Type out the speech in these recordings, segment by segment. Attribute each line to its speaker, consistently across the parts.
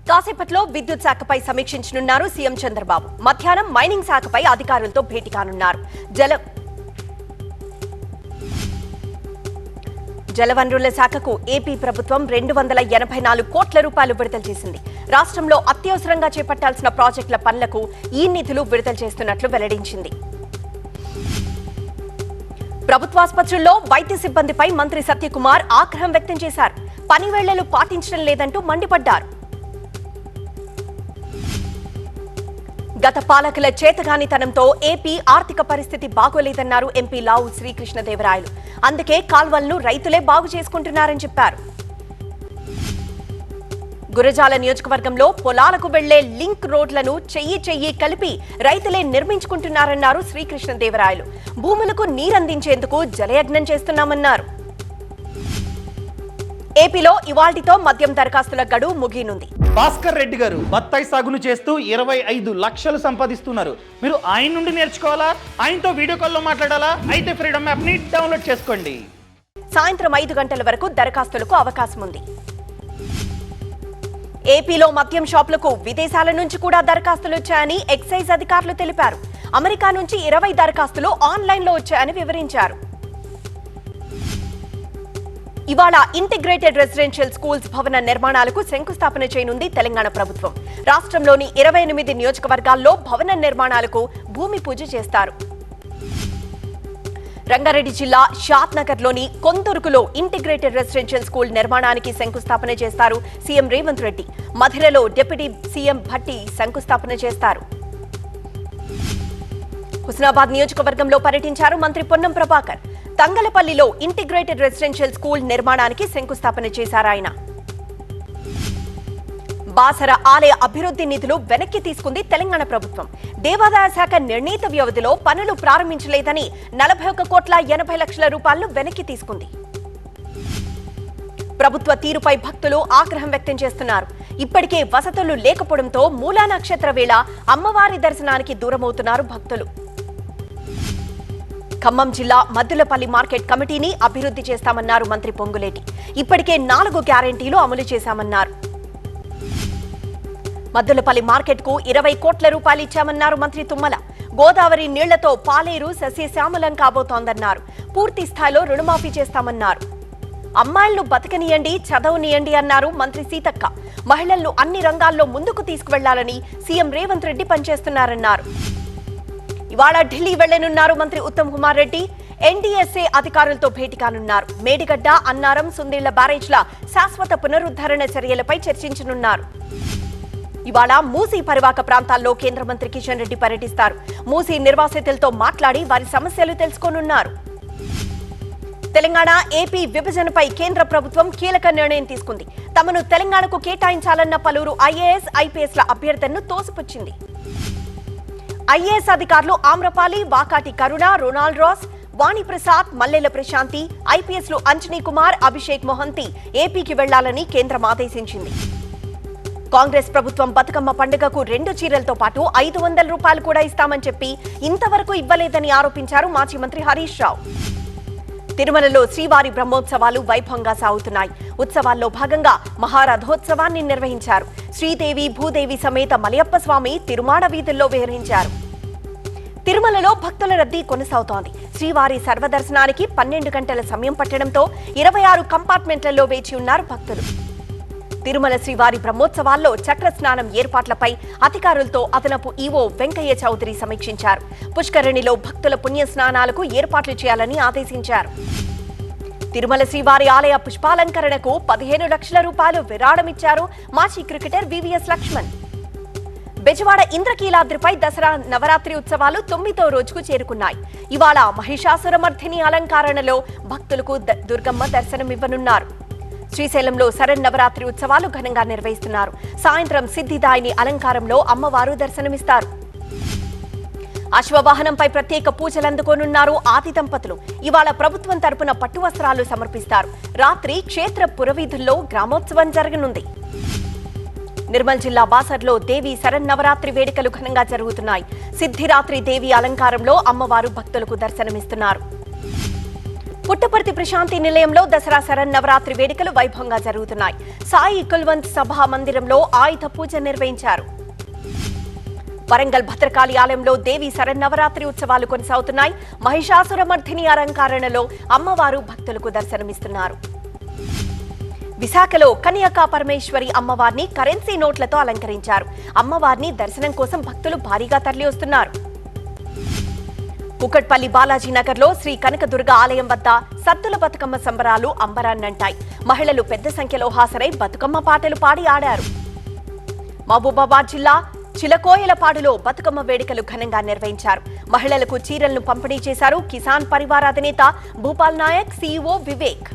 Speaker 1: కాసేపట్లో విద్యుత్ శాఖపై సమీక్షించనున్నారు సీఎం చంద్రబాబు. మధ్యాహ్నం మైనింగ్ శాఖపై అధికారులతో భేటీ కానున్నారు. జలవనరుల శాఖకు ఏపీ ప్రభుత్వం 284 కోట్ల రూపాయలు విడుదల చేసింది. రాష్ట్రంలో అత్యవసరంగా చేపట్టాల్సిన ప్రాజెక్టుల పనులకు ఈ నిధులు విడుదల చేస్తున్నట్లు వెల్లడించింది. ప్రభుత్వాసుపత్రుల్లో వైద్య సిబ్బందిపై మంత్రి సత్యకుమార్ ఆగ్రహం వ్యక్తం చేశారు. పని వేళలు పాటించడం లేదంటూ మండిపడ్డారు. గత పాలకుల చేతగానితనంతో ఏపీ ఆర్థిక పరిస్థితి బాగోలేదన్నారు ఎంపీ లావు శ్రీకృష్ణదేవరాయలు. అందుకే కాల్వలను రైతులే బాగు చేసుకుంటున్నారని చెప్పారు. గురజాల నియోజకవర్గంలో పొలాలకు వెళ్లే లింక్ రోడ్లను చెయ్యి కలిపి రైతులే నిర్మించుకుంటున్నారన్నారు శ్రీకృష్ణదేవరాయలు. భూములకు నీరందించేందుకు జలయజ్ఞం చేస్తున్నామన్నారు. ఏపీలో ఇవాల్టితో మద్యం దరఖాస్తుల గడువు ముగియనుంది.
Speaker 2: భాస్కర్ రెడ్డి గారు బత్తాయి సాగును చేస్తూ 25 లక్షలు సంపాదిస్తున్నారు. మీరు ఆయన నుండి నేర్చుకోవాలా? ఆయనతో వీడియో కాల్లో మాట్లాడాలా? అయితే ఫ్రీడమ్ యాప్ ని డౌన్లోడ్ చేసుకోండి.
Speaker 1: సాయంత్రం 5 గంటల వరకు దరఖాస్తులకు అవకాశం ఉంది. ఏపీలో మద్యం షాపులకు విదేశాల నుంచి కూడా దరఖాస్తులు వచ్చాయని ఎక్సైజ్ అధికారులు తెలిపారు. అమెరికా నుంచి 20 దరఖాస్తులు ఆన్లైన్లో వచ్చాయని వివరించారు. ఇవాళ ఇంటిగ్రేటెడ్ రెసిడెన్షియల్ స్కూల్స్ భవన నిర్మాణాలకు శంకుస్థాపన చేయనుంది తెలంగాణ ప్రభుత్వం. రాష్ట్రంలోని 28 నియోజకవర్గాల్లో భవన నిర్మాణాలకు భూమి పూజ చేస్తారు. రంగారెడ్డి జిల్లా షాద్ నగర్లోని కొంతుర్కులో ఇంటిగ్రేటెడ్ రెసిడెన్షియల్ స్కూల్ నిర్మాణానికి శంకుస్థాపన చేస్తారు సీఎం రేవంత్ రెడ్డి. మధిరలో డిప్యూటీ సీఎం భట్టి శంకుస్థాపన చేస్తారు. హుస్నాబాద్ నియోజకవర్గంలో పర్యటించారు మంత్రి పొన్నం ప్రభాకర్. తంగలపల్లిలో ఇంటిగ్రేటెడ్ రెసిడెన్షియల్ స్కూల్ నిర్మాణానికి శంకుస్థాపన చేశారు ఆయన. బాసర ఆలయ అభివృద్ధి నిధులు వెనక్కి తీసుకుంది తెలంగాణ ప్రభుత్వం. దేవాదాయ శాఖ నిర్ణీత వ్యవధిలో పనులు ప్రారంభించలేదని 41,80,00,000 రూపాయలను వెనక్కి తీసుకుంది. ప్రభుత్వ తీరుపై భక్తులు ఆగ్రహం వ్యక్తం చేస్తున్నారు. ఇప్పటికే వసతులు లేకపోవడంతో మూలా నక్షత్ర వేళ అమ్మవారి దర్శనానికి దూరమవుతున్నారు భక్తులు. ఖమ్మం జిల్లా మద్దులపల్లి మార్కెట్ కమిటీని అభివృద్ధి చేస్తామన్నారు మంత్రి పొంగులేటి. ఇప్పటికే 4 గ్యారెంటీలు అమలు చేశామన్నారు. మద్దులపల్లి మార్కెట్ కు 20 కోట్ల రూపాయలు ఇచ్చామన్నారు మంత్రి తుమ్మల. గోదావరి నీళ్లతో పాలేరు సస్యశ్యామలం కాబోతోందన్నారు. పూర్తి స్థాయిలో రుణమాఫీ చేస్తామన్నారు. అమ్మాయిలను బతకనియండి, చదవనియండి అన్నారు మంత్రి సీతక్క. మహిళలను అన్ని రంగాల్లో ముందుకు తీసుకువెళ్లాలని సీఎం రేవంత్ రెడ్డి పనిచేస్తున్నారన్నారు. ఇవాళ ఢిల్లీ వెళ్లనున్నారు మంత్రి ఉత్తమ్ కుమార్ రెడ్డి. ఎన్డీఎస్ఏ అధికారులతో భేటీ కానున్నారు. మేడిగడ్డ, అన్నారం, సుందిళ్ల బ్యారేజ్ల శాశ్వత పునరుద్ధరణ చర్యలపై చర్చించనున్నారు. ఇవాళ మూసీ పరివాహక ప్రాంతాల్లో కేంద్ర మంత్రి కిషన్ రెడ్డి పర్యటిస్తారు. మూసీ నిర్వాసితులతో మాట్లాడి వారి సమస్యలు తెలుసుకోనున్నారు. తెలంగాణ ఏపీ విభజనపై కేంద్ర ప్రభుత్వం కీలక నిర్ణయం తీసుకుంది. తమను తెలంగాణకు కేటాయించాలన్న పలువురు ఐఏఎస్, ఐపీఎస్ల అభ్యర్థనను తోసిపుచ్చింది. ఐఏఎస్ అధికారులు ఆమ్రపాలి, వాకాటి కరుణ, రొనాల్డ్ రాస్, వాణిప్రసాద్, మల్లెల ప్రశాంతి, ఐపీఎస్లు అంజనీ కుమార్, అభిషేక్ మొహంతి ఏపీకి వెళ్లాలని కేంద్రం ఆదేశించింది. కాంగ్రెస్ ప్రభుత్వం బతుకమ్మ పండుగకు 2 చీరలతో పాటు 500 రూపాయలు కూడా ఇస్తామని చెప్పి ఇంతవరకు ఇవ్వలేదని ఆరోపించారు మాజీ మంత్రి హరీష్ రావు. తిరుమలలో శ్రీవారి బ్రహ్మోత్సవాలు వైభవంగా సాగుతున్నాయి. ఉత్సవాల్లో భాగంగా మహారథోత్సవాన్ని నిర్వహించారు. శ్రీదేవి, భూదేవి సమేత మలయప్ప స్వామి తిరుమాడ వీధుల్లో విహరించారు. తిరుమలలో భక్తుల రద్దీ కొనసాగుతోంది. శ్రీవారి సర్వదర్శనానికి 12 గంటల సమయం పట్టడంతో 26 కంపార్ట్మెంట్లలో వేచి ఉన్నారు భక్తులు. తిరుమల శ్రీవారి బ్రహ్మోత్సవాల్లో చక్ర స్నానం ఏర్పాట్లపై అధికారులతో అదనపు ఈవో వెంకయ్య చౌదరి సమీక్షించారు. పుష్కరిణిలో భక్తుల పుణ్య స్నానాలకు ఏర్పాట్లు చేయాలని ఆదేశించారు. తిరుమల శ్రీవారి ఆలయ పుష్పాలంకరణకు 15 లక్షల రూపాయలు విరాళమిచ్చారు మాజీ క్రికెటర్ వివిఎస్ లక్ష్మణ్. బెజవాడ ఇంద్రకీలాద్రిపై దసరా నవరాత్రి ఉత్సవాలు 9వ రోజుకు చేరుకున్నాయి. ఇవాళ మహిషాసురమర్ధిని అలంకరణలో భక్తులకు దుర్గమ్మ దర్శనమివ్వనున్నారు. శ్రీశైలంలో శరన్నవరాత్రి ఉత్సవాలు ఘనంగా నిర్వహిస్తున్నారు. సాయంత్రం సిద్ధిదాయిని అలంకారంలో అమ్మవారు దర్శనమిస్తారు. అశ్వవాహనంపై ప్రత్యేక పూజలు అందుకోనున్నారు ఆది దంపతులు. ఇవాళ ప్రభుత్వం తరపున పట్టు వస్త్రాలు సమర్పిస్తారు. రాత్రి క్షేత్ర పురవీధుల్లో గ్రామోత్సవం జరగనుంది. నిర్మల్ జిల్లా బాసర్లో దేవి శరన్నవరాత్రి వేడుకలు ఘనంగా జరుగుతున్నాయి. సిద్ధిరాత్రి దేవి అలంకారంలో అమ్మవారు భక్తులకు దర్శనమిస్తున్నారు. పుట్టపర్తి ప్రశాంతి నిలయంలో దసరా శరన్నవరాత్రి వేడుకలు వైభవంగా జరుగుతున్నాయి. సాయి కుల్వంత్ సభా మందిరంలో ఆయుధ పూజ నిర్వహించారు. వరంగల్ భద్రకాళి ఆలయంలో దేవి శరన్నవరాత్రి ఉత్సవాలు కొనసాగుతున్నాయి. మహిషాసురమర్ధిని అలంకరణలో అమ్మవారు భక్తులకు దర్శనమిస్తున్నారు. విశాఖలో కన్యకా పరమేశ్వరి అమ్మవారిని కరెన్సీ నోట్లతో అలంకరించారు. అమ్మవారిని దర్శనం కోసం భక్తులు భారీగా తరలివస్తున్నారు. కుకట్పల్లి బాలాజీ నగర్ లో శ్రీ కనకదుర్గ ఆలయం వద్ద సద్దుల బతుకమ్మ సంబరాలు అంబరాన్నంటాయి. మహిళలు పెద్ద సంఖ్యలో హాజరై బతుకమ్మ పాటలు పాడి ఆడారు. మహబూబాబాద్ జిల్లా చిలకోయలపాడులో బతుకమ్మ వేడుకలు ఘనంగా నిర్వహించారు. మహిళలకు చీరలను పంపిణీ చేశారు. కిసాన్ పరివార్ అధినేత భూపాల్ నాయక్, సీఈఓ వివేక్.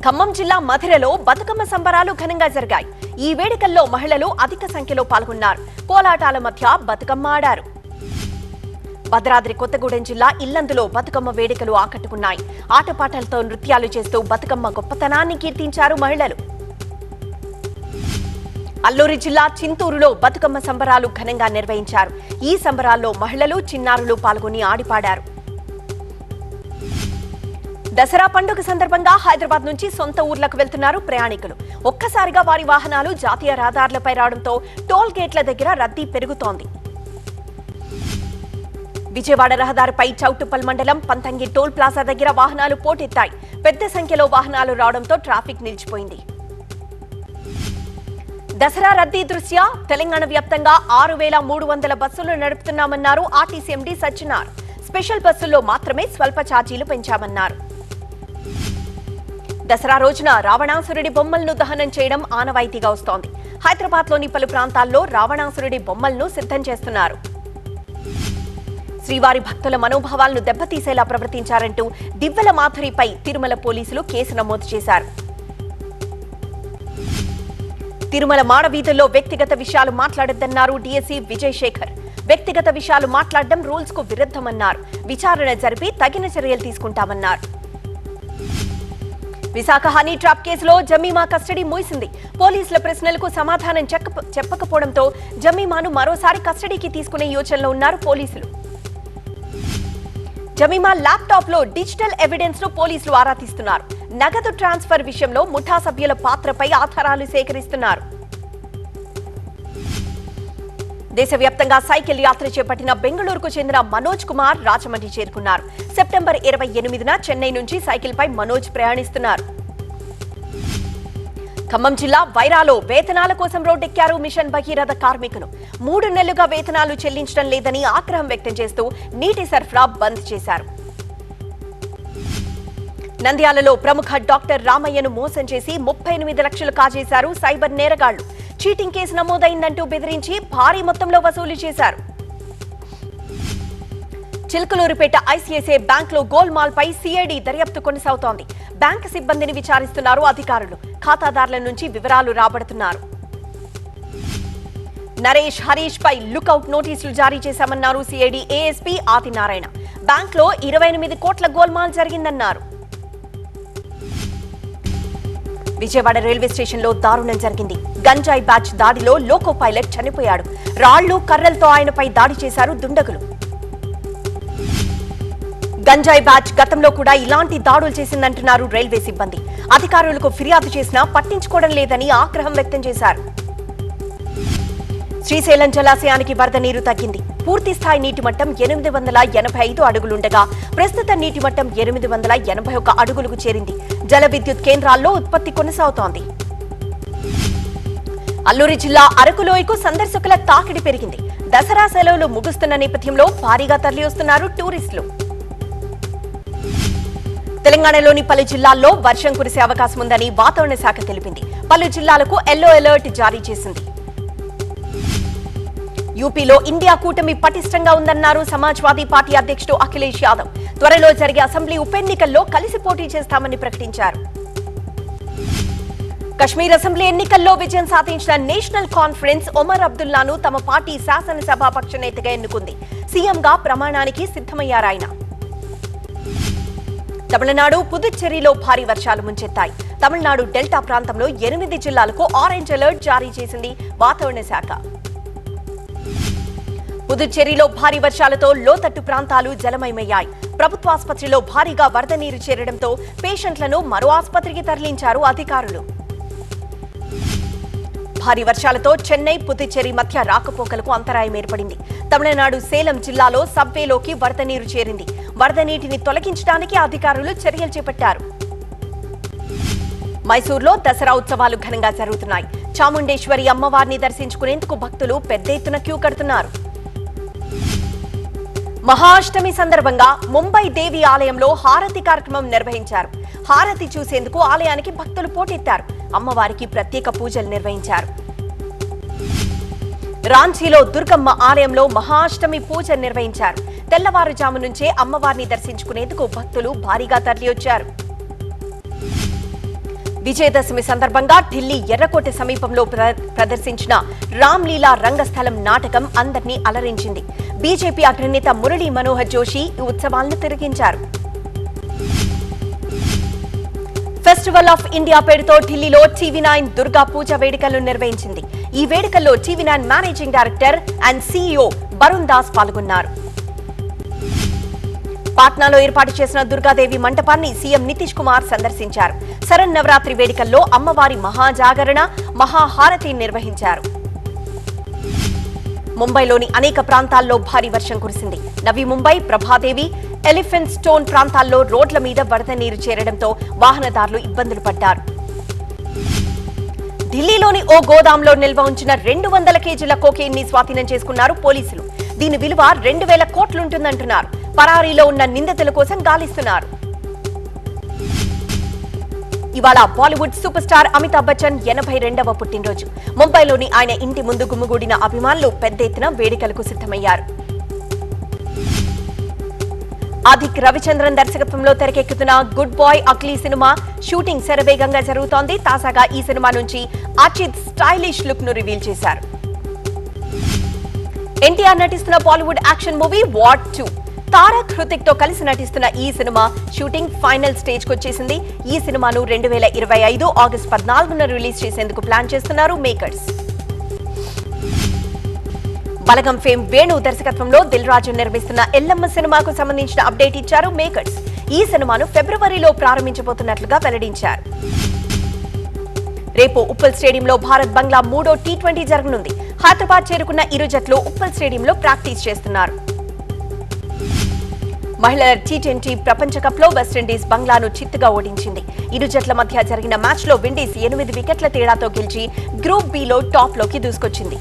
Speaker 1: ఖమ్మం జిల్లా మధిరలో బతుకమ్మ సంబరాలు ఘనంగా జరిగాయి. ఈ వేడుకల్లో మహిళలు అధిక సంఖ్యలో పాల్గొన్నారు. కోలాటాల మధ్య బతుకమ్మ ఆడారు. భద్రాద్రి కొత్తగూడెం జిల్లా ఇల్లందులో బతుకమ్మ వేడుకలు ఆకట్టుకున్నాయి. ఆటపాటలతో నృత్యాలు చేస్తూ బతుకమ్మ గొప్పతనాన్ని కీర్తించారు మహిళలు. అల్లూరి జిల్లా చింతూరులో బతుకమ్మ సంబరాలు ఘనంగా నిర్వహించారు. ఈ సంబరాల్లో మహిళలు, చిన్నారులు పాల్గొని ఆడిపాడారు. దసరా పండుగ సందర్భంగా హైదరాబాద్ నుంచి సొంత ఊర్లకు వెళ్తున్నారు ప్రయాణికులు. ఒక్కసారిగా వారి వాహనాలు జాతీయ రహదారులపై రావడంతో టోల్ గేట్ల దగ్గర రద్దీ పెరుగుతోంది. విజయవాడ రహదారిపై చౌటుప్పల్ మండలం పంతంగి టోల్ ప్లాజా దగ్గర వాహనాలు పోటెత్తాయి. పెద్ద సంఖ్యలో వాహనాలు రావడంతో ట్రాఫిక్ నిలిచిపోయింది. దసరా రద్దీ దృష్ట్యా తెలంగాణ వ్యాప్తంగా 6,300 బస్సులు నడుపుతున్నామన్నారు ఆర్టీసీ ఎండీ సజ్జనార్. స్పెషల్ బస్సుల్లో మాత్రమే స్వల్ప ఛార్జీలు పెంచామన్నారు. దసరా రోజున రావణాసురుడి బొమ్మలను దహనం చేయడం ఆనవాయితీగా వస్తోంది. హైదరాబాద్ లోని పలు ప్రాంతాల్లో రావణాసురుడి బొమ్మలను సిద్ధం చేస్తున్నారు. శ్రీవారి భక్తుల మనోభావాలను దెబ్బతీసేలా ప్రవర్తించారంటూ దివ్వెల మాధురిపై తిరుమల పోలీసులు కేసు నమోదు చేశారు. తిరుమల మాడవీధుల్లో వ్యక్తిగత విషయాలు మాట్లాడొద్దన్నారు డీఎస్సీ విజయ్ శేఖర్. వ్యక్తిగత విషయాలు మాట్లాడడం రూల్స్ కు విరుద్ధమన్నారు. విచారణ జరిపి తగిన చర్యలు తీసుకుంటామన్నారు. విశాఖ హనీ ట్రాప్ కేసులో జమీమా కస్టడీ ముగిసింది. పోలీసుల ప్రశ్నలకు సమాధానం చెప్పకపోవడంతో జమీమాను మరోసారి కస్టడీకి తీసుకునే యోచనలో ఉన్నారు పోలీసులు. జమీమా ల్యాప్టాప్ లో డిజిటల్ ఎవిడెన్స్ ను పోలీసులు ఆరా తీస్తున్నారు. నగదు ట్రాన్స్ఫర్ విషయంలో ముఠా సభ్యుల పాత్రపై ఆధారాలు సేకరిస్తున్నారు. దేశవ్యాప్తంగా సైకిల్ యాత్ర చేపట్టిన బెంగళూరుకు చెందిన మనోజ్ కుమార్ రాజమండ్రి చేరుకున్నారు. సెప్టెంబర్ 28న చెన్నై నుంచి సైకిల్ పై మనోజ్ ప్రయాణిస్తున్నారు. ఖమ్మం జిల్లా వైరాలో వేతనాల కోసం రోడ్డెక్కారు మిషన్ భగీరథ కార్మికులు. 3 నెలలుగా వేతనాలు చెల్లించడం లేదని ఆగ్రహం వ్యక్తం చేస్తూ నీటి సరఫరా బంద్ చేశారు. నంద్యాలలో ప్రముఖ డాక్టర్ రామయ్యను మోసం చేసి 38 లక్షలు కాజేశారు సైబర్ నేరగాళ్లు. చీటింగ్ కేసు నమోదైందంటూ బెదిరించి భారీ మొత్తంలో వసూలు చేశారు. చిలకలూరిపేట ఐసీఐసీఐ బ్యాంకులో గోల్మాల్ పై సిఐడి దర్యాప్తు కొనసాగుతోంది. బ్యాంకు సిబ్బందిని విచారిస్తున్నారు అధికారులు. ఖాతాదారుల నుంచి వివరాలు రాబడుతున్నారు. నరేష్, హరీష్ పై లుకౌట్ నోటీసులు జారీ చేశామన్నారు సిఐడి ఏఎస్పీ ఆదినారాయణ. బ్యాంకులో 28 కోట్ల గోల్మాల్ జరిగిందన్నారు. విజయవాడ రైల్వే స్టేషన్ లో దారుణం జరిగింది. గంజాయి బ్యాచ్ దాడిలో లోకో పైలట్ చనిపోయాడు. రాళ్లు, కర్రలతో ఆయనపై దాడి చేశారు దుండగులు. గంజాయి బ్యాచ్ గతంలో కూడా ఇలాంటి దాడులు చేసిందంటున్నారు రైల్వే సిబ్బంది. అధికారులకు ఫిర్యాదు చేసినా పట్టించుకోవడం లేదని ఆగ్రహం వ్యక్తం చేశారు. శ్రీశైలం జలాశయానికి వరద నీరు తగ్గింది. పూర్తి స్థాయి నీటి మట్టం 885 అడుగులుండగా ప్రస్తుత నీటి మట్టం 881 అడుగులకు చేరింది. జల విద్యుత్ కేంద్రాల్లో ఉత్పత్తి కొనసాగుతోంది. అల్లూరి జిల్లా అరకులోయకు సందర్శకుల తాకిడి పెరిగింది. దసరా సెలవులు ముగుస్తున్న నేపథ్యంలో భారీగా తరలివస్తున్నారు టూరిస్టులు. తెలంగాణలోని పలు జిల్లాల్లో వర్షం కురిసే అవకాశం ఉందని వాతావరణ శాఖ తెలిపింది. పలు జిల్లాలకు ఎల్లో అలర్ట్ జారీ చేసింది. యూపీలో ఇండియా కూటమి పటిష్టంగా ఉందన్నారు సమాజ్వాదీ పార్టీ అధ్యక్షుడు అఖిలేష్ యాదవ్. త్వరలో జరిగే అసెంబ్లీ ఉప ఎన్నికల్లో కలిసి పోటీ చేస్తామని ప్రకటించారు. కశ్మీర్ అసెంబ్లీ ఎన్నికల్లో విజయం సాధించిన నేషనల్ కాన్ఫరెన్స్ ఒమర్ అబ్దుల్లాను తమ పార్టీ శాసనసభాపక్ష నేతగా ఎన్నుకుంది. సీఎంగా ప్రమాణానికి సిద్ధమయ్యారాయన. తమిళనాడు, పుదుచ్చేరిలో భారీ వర్షాలు ముంచెత్తాయి. తమిళనాడు డెల్టా ప్రాంతంలో 8 జిల్లాలకు ఆరెంజ్ అలర్ట్ జారీ చేసింది వాతావరణ శాఖ. పుదుచ్చేరిలో భారీ వర్షాలతో లోతట్టు ప్రాంతాలు జలమయమయ్యాయి. ప్రభుత్వాసుపత్రిలో భారీగా వరద నీరు చేరడంతో పేషెంట్లను మరో ఆసుపత్రికి తరలించారు అధికారులు. భారీ వర్షాలతో చెన్నై పుదుచ్చేరి మధ్య రాకపోకలకు అంతరాయం ఏర్పడింది. తమిళనాడు సేలం జిల్లాలో సబ్వేలోకి వరద నీరు చేరింది. వరద నీటిని తొలగించడానికి అధికారులు చర్యలు చేపట్టారు. మైసూరులో దసరా ఉత్సవాలు ఘనంగా జరుగుతున్నాయి. చాముండేశ్వరి అమ్మవారిని దర్శించుకునేందుకు భక్తులు పెద్ద ఎత్తున క్యూ కడుతున్నారు. మహాష్టమి సందర్భంగా ముంబై దేవి ఆలయంలో హారతి కార్యక్రమం నిర్వహించారు. హారతి చూసేందుకు ఆలయానికి భక్తులు పోటెత్తారు. అమ్మవారికి ప్రత్యేక పూజలు నిర్వహించారు. రాంచీలో దుర్గమ్మ ఆలయంలో మహాష్టమి పూజ నిర్వహించారు. తెల్లవారుజాము నుంచే అమ్మవారిని దర్శించుకునేందుకు భక్తులు భారీగా తరలివచ్చారు. విజయదశమి సందర్భంగా ఢిల్లీ ఎర్రకోట సమీపంలో ప్రదర్శించిన రామ్లీలా రంగస్థలం నాటకం అందరినీ అలరించింది. బీజేపీ అగ్రనేత మురళీ మనోహర్ జోషి ఈ ఉత్సవాలను తిలకించారు. ఫెస్టివల్ ఆఫ్ ఇండియా పేరుతో ఢిల్లీలో టీవీ9 దుర్గా పూజ వేడుకలను నిర్వహించింది. ఈ వేడుకల్లో TV9 managing director and CEO Varun Das పాల్గొన్నారు. పాట్నాలో ఏర్పాటు చేసిన దుర్గాదేవి మంటపాన్ని సీఎం నితీష్ కుమార్ సందర్శించారు. శరన్నవరాత్రి వేడుకల్లో అమ్మవారి మహాజాగరణ, మహాహారతి నిర్వహించారు. ముంబైలోని అనేక ప్రాంతాల్లో భారీ వర్షం కురిసింది. నవీ ముంబై, ప్రభాదేవి, ఎలిఫెంట్ స్టోన్ ప్రాంతాల్లో రోడ్ల మీద వరద నీరు చేరడంతో వాహనదారులు ఇబ్బందులు పడ్డారు. ఢిల్లీలోని ఓ గోదాంలో నిల్వ ఉంచిన 200 కేజీల కోకెయిన్ ని స్వాధీనం చేసుకున్నారు పోలీసులు. దీని విలువ 2000 కోట్లుంటుందంటున్నారు. పరారీలో ఉన్న నిందితుల కోసం గాలిస్తున్నారు. ఇవాళ బాలీవుడ్ సూపర్ స్టార్ అమితాబ్ బచ్చన్ 82వ పుట్టినరోజు. ముంబైలోని ఆయన ఇంటి ముందు గుమిగూడిన అభిమానులు పెద్ద ఎత్తున వేడుకలకు సిద్ధమయ్యారు. ఆదిక్ రవిచంద్రన్ దర్శకత్వంలో తెరకెక్కుతున్న Good Bad Ugly cinema shooting శరవేగంగా జరుగుతోంది. తాజాగా ఈ సినిమా నుంచి అచిత్ స్టైలిష్ లుక్ ను రివీల్ చేశారు. ఎన్టీఆర్ నటిస్తున్న Bollywood action movie War 2 Tarak Hrithik తో కలిసి నటిస్తున్న ఈ సినిమా షూటింగ్ ఫైనల్ స్టేజ్ కు వచ్చేసింది. ఈ సినిమాను 2025 ఆగస్టు 14న రిలీజ్ చేసేందుకు ప్లాన్ చేస్తున్నారు మేకర్స్. బలగం ఫేమ్ వేణు దర్శకత్వంలో దిల్ రాజు నిర్మిస్తున్న ఎల్లమ్మ సినిమాకు సంబంధించిన అప్డేట్ ఇచ్చారు మేకర్స్. ఈ సినిమాను ఫిబ్రవరిలో ప్రారంభించబోతున్నట్లుగా వెల్లడించారు. రేపు ఉప్పల్ స్టేడియంలో భారత్ బంగ్లా 3వ T20 జరగనుంది. హైదరాబాద్ చేరుకున్న ఇరు జట్లు ఉప్పల్ స్టేడియంలో ప్రాక్టీస్ చేస్తున్నారు. మహిళల T20 ప్రపంచ కప్ లో వెస్టిండీస్ బంగ్లాను చిత్తుగా ఓడించింది. ఇరు జట్ల మధ్య జరిగిన మ్యాచ్ లో విండీస్ 8 వికెట్ల తేడాతో గెలిచి గ్రూప్ బి లో టాప్ లోకి దూసుకొచ్చింది.